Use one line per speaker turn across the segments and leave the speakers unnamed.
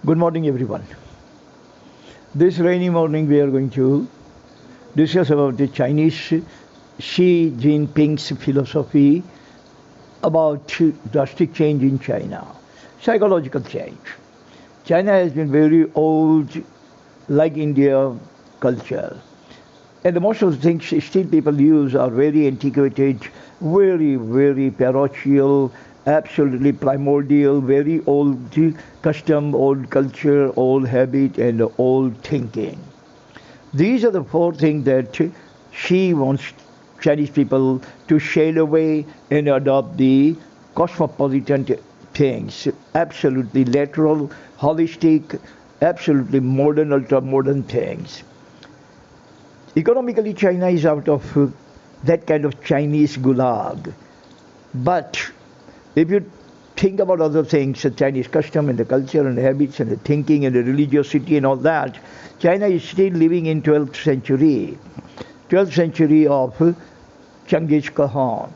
Good morning, everyone. This rainy morning, we are going to discuss about the Chinese Xi Jinping's philosophy about drastic change in China, psychological change. China has been very old, like India culture. And most of the things still people use are very antiquated, very parochial, absolutely primordial, very old custom, old culture, old habit, and old thinking. These are the four things that she wants Chinese people to shade away and adopt the cosmopolitan things, absolutely lateral, holistic, absolutely modern, ultra-modern things. Economically, China is out of that kind of Chinese gulag. But if you think about other things, the Chinese custom and the culture and the habits and the thinking and the religiosity and all that, China is still living in 12th century. 12th century of Genghis Khan.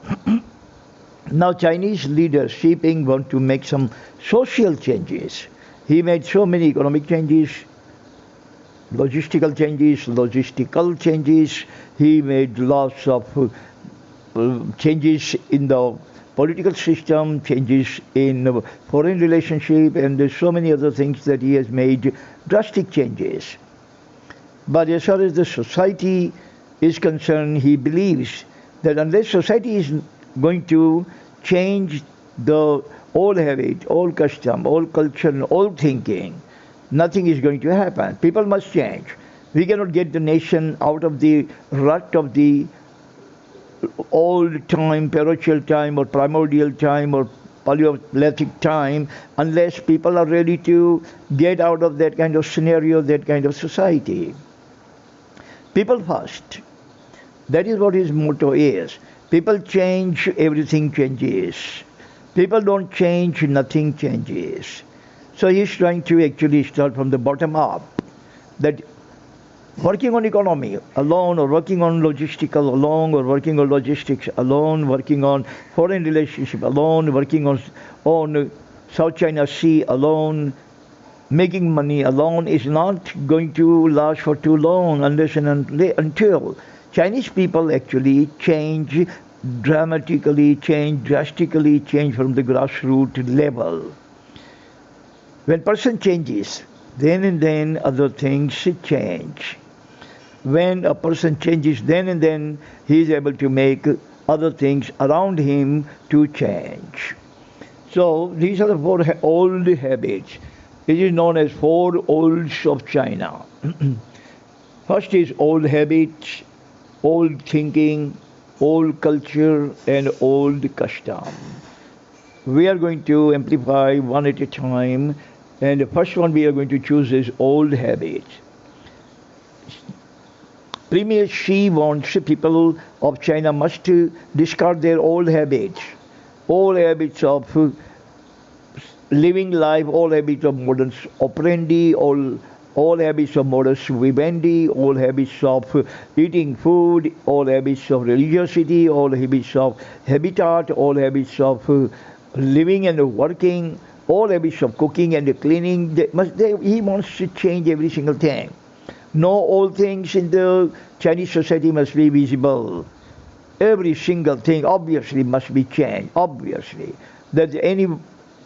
Now Chinese leaders, Xi Jinping, want to make some social changes. He made so many economic changes, logistical changes. He made lots of changes in the political system, changes in foreign relationship, and there's so many other things that he has made drastic changes. But as far as the society is concerned, he believes that unless society is going to change the old habit, old custom, old culture, and old thinking, nothing is going to happen. People must change. We cannot get the nation out of the rut of the old time, parochial time, or primordial time, or Paleolithic time, unless people are ready to get out of that kind of scenario, that kind of society. People first. That is what his motto is. People change, everything changes. People don't change, nothing changes. So he's trying to actually start from the bottom up. That working on economy alone, or working on logistical alone, or working on logistics alone, working on foreign relationship alone, working on South China Sea alone, making money alone is not going to last for too long unless and until Chinese people actually change dramatically, drastically change from the grassroots level. When person changes, then and then other things change. When a person changes, then and then he is able to make other things around him to change. So these are the four old habits. It is known as four olds of China. First is old habits, old thinking, old culture, and old custom. We are going to amplify one at a time, and the first one we are going to choose is old habits. Premier Xi wants people of China must discard their old habits of living life, all habits of modus operandi, all habits of modus vivendi, all habits of eating food, all habits of religiosity, all habits of habitat, all habits of living and working, all habits of cooking and cleaning. He wants to change every single thing. No old things in the Chinese society must be visible. Every single thing obviously must be changed, obviously. That any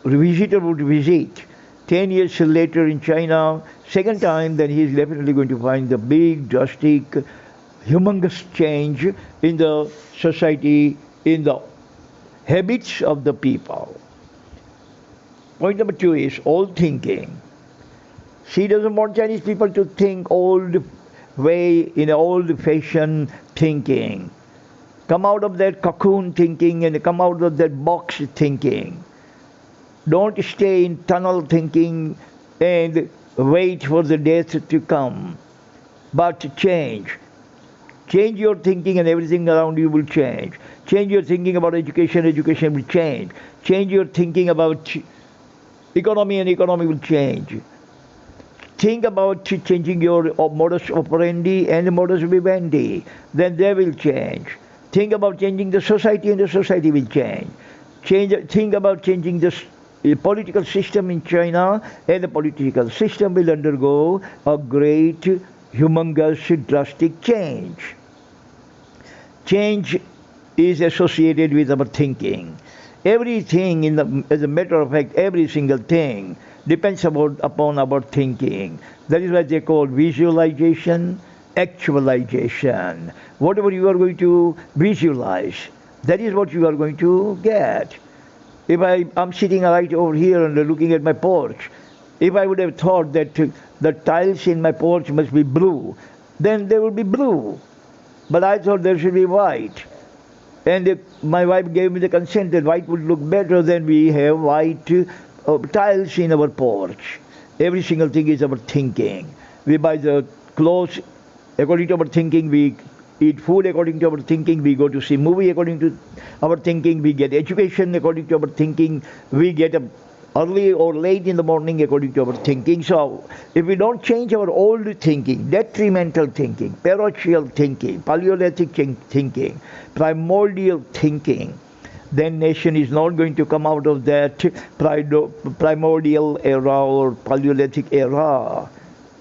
visitor would visit 10 years later in China, second time, then he is definitely going to find the big, drastic, humongous change in the society, in the habits of the people. Point number two is old thinking. She doesn't want Chinese people to think old way, in old-fashioned thinking. Come out of that cocoon thinking and come out of that box thinking. Don't stay in tunnel thinking and wait for the death to come. But change. Change your thinking and everything around you will change. Change your thinking about education, education will change. Change your thinking about economy, and economy will change. Think about changing your modus operandi and modus vivendi, then they will change. Think about changing the society, and the society will change. Think about changing the political system in China, and the political system will undergo a great, humongous, drastic change. Change is associated with our thinking. Everything, as a matter of fact, every single thing depends upon our thinking. That is what they call visualization, actualization. Whatever you are going to visualize, that is what you are going to get. If I'm sitting right over here and looking at my porch, if I would have thought that the tiles in my porch must be blue, then they would be blue. But I thought there should be white. And my wife gave me the consent that white would look better than we have white tiles in our porch. Every single thing is our thinking. We buy the clothes according to our thinking, we eat food according to our thinking, we go to see movie according to our thinking, we get education according to our thinking, we get up early or late in the morning according to our thinking. So if we don't change our old thinking, detrimental thinking, parochial thinking, paleolithic thinking, primordial thinking, then nation is not going to come out of that primordial era or paleolithic era.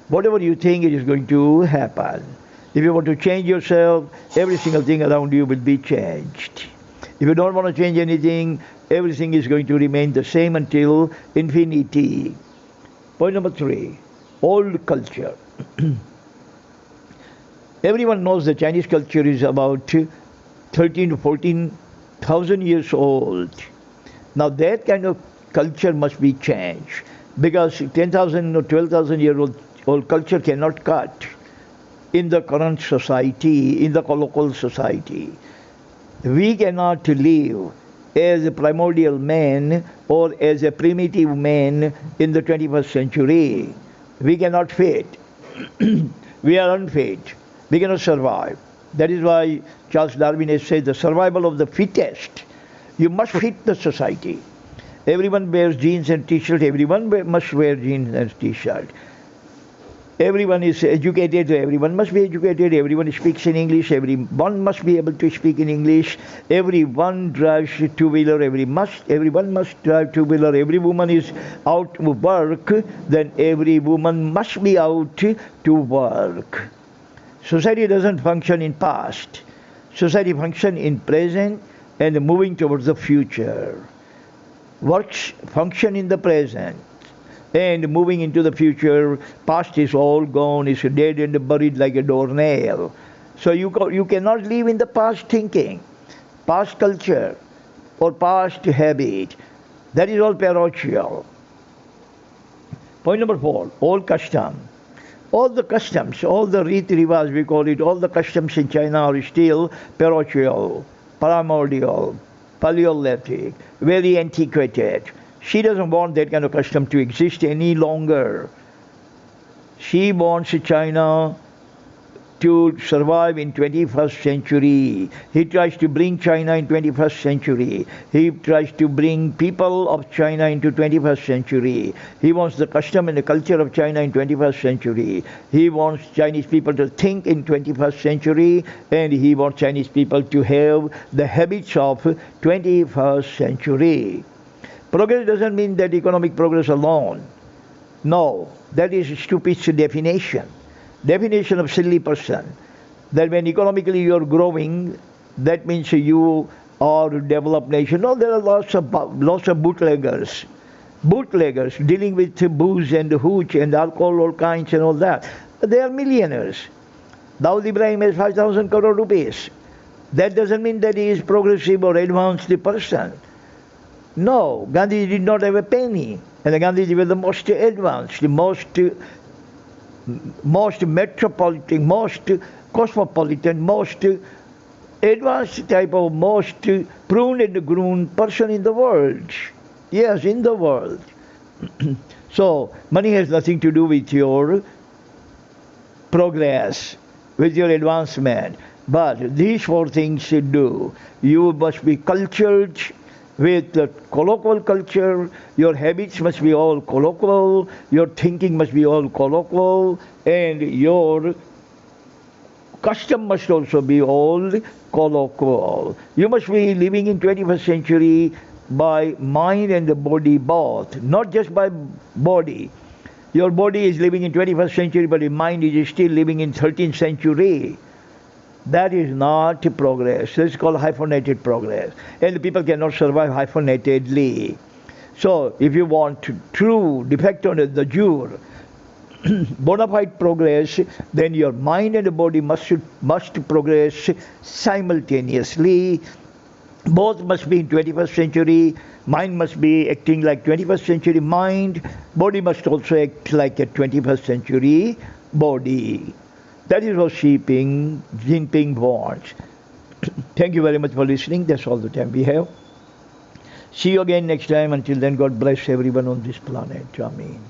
Whatever you think, it is going to happen. If you want to change yourself, every single thing around you will be changed. If you don't want to change anything, everything is going to remain the same until infinity. Point number 3, old culture. Everyone knows the Chinese culture is about 13 to 14,000 years old. Now that kind of culture must be changed, because 10,000 or 12,000 year old culture cannot cut in the current society, in the colloquial society. We cannot live as a primordial man or as a primitive man in the 21st century. We cannot fit. We are unfit. We cannot survive. That is why Charles Darwin has said the survival of the fittest. You must fit the society. Everyone wears jeans and t-shirt. Everyone must wear jeans and t-shirt. Everyone is educated, everyone must be educated, everyone speaks in English, everyone must be able to speak in English, everyone drives two-wheeler, everyone must drive two-wheeler, every woman is out to work, then every woman must be out to work. Society doesn't function in past. Society functions in present and moving towards the future. Works function in the present and moving into the future. Past is all gone, is dead and buried like a doornail. So you cannot live in the past thinking, past culture, or past habit. That is all parochial. Point number 4, old custom. All the customs, all the riti rivas, we call it, all the customs in China are still parochial, primordial, paleolithic, very antiquated. She doesn't want that kind of custom to exist any longer. She wants China to survive in 21st century. He tries to bring China in 21st century. He tries to bring people of China into 21st century. He wants the custom and the culture of China in 21st century. He wants Chinese people to think in 21st century, and he wants Chinese people to have the habits of 21st century. Progress doesn't mean that economic progress alone. No, that is a stupid definition. Definition of silly person. That when economically you are growing, that means you are a developed nation. No, there are lots of bootleggers. Bootleggers dealing with booze and hooch and alcohol, all kinds and all that. They are millionaires. Dawood Ibrahim has 5,000 crore rupees. That doesn't mean that he is progressive or advanced person. No, Gandhi did not have a penny. And the Gandhiji was the most advanced, the most metropolitan, most cosmopolitan, most advanced type of, most pruned and groomed person in the world. Yes, in the world. So, money has nothing to do with your progress, with your advancement. But these 4 things should do. You must be cultured with the colloquial culture, your habits must be all colloquial, your thinking must be all colloquial, and your custom must also be all colloquial. You must be living in 21st century by mind and the body both, not just by body. Your body is living in 21st century, but your mind is still living in 13th century. That is not progress. That's called hyphenated progress. And the people cannot survive hyphenatedly. So if you want true de facto the jure, bona fide progress, then your mind and the body must progress simultaneously. Both must be in 21st century. Mind must be acting like 21st century mind. Body must also act like a 21st century body. That is what Jinping wants. Thank you very much for listening. That's all the time we have. See you again next time. Until then, God bless everyone on this planet. Amen.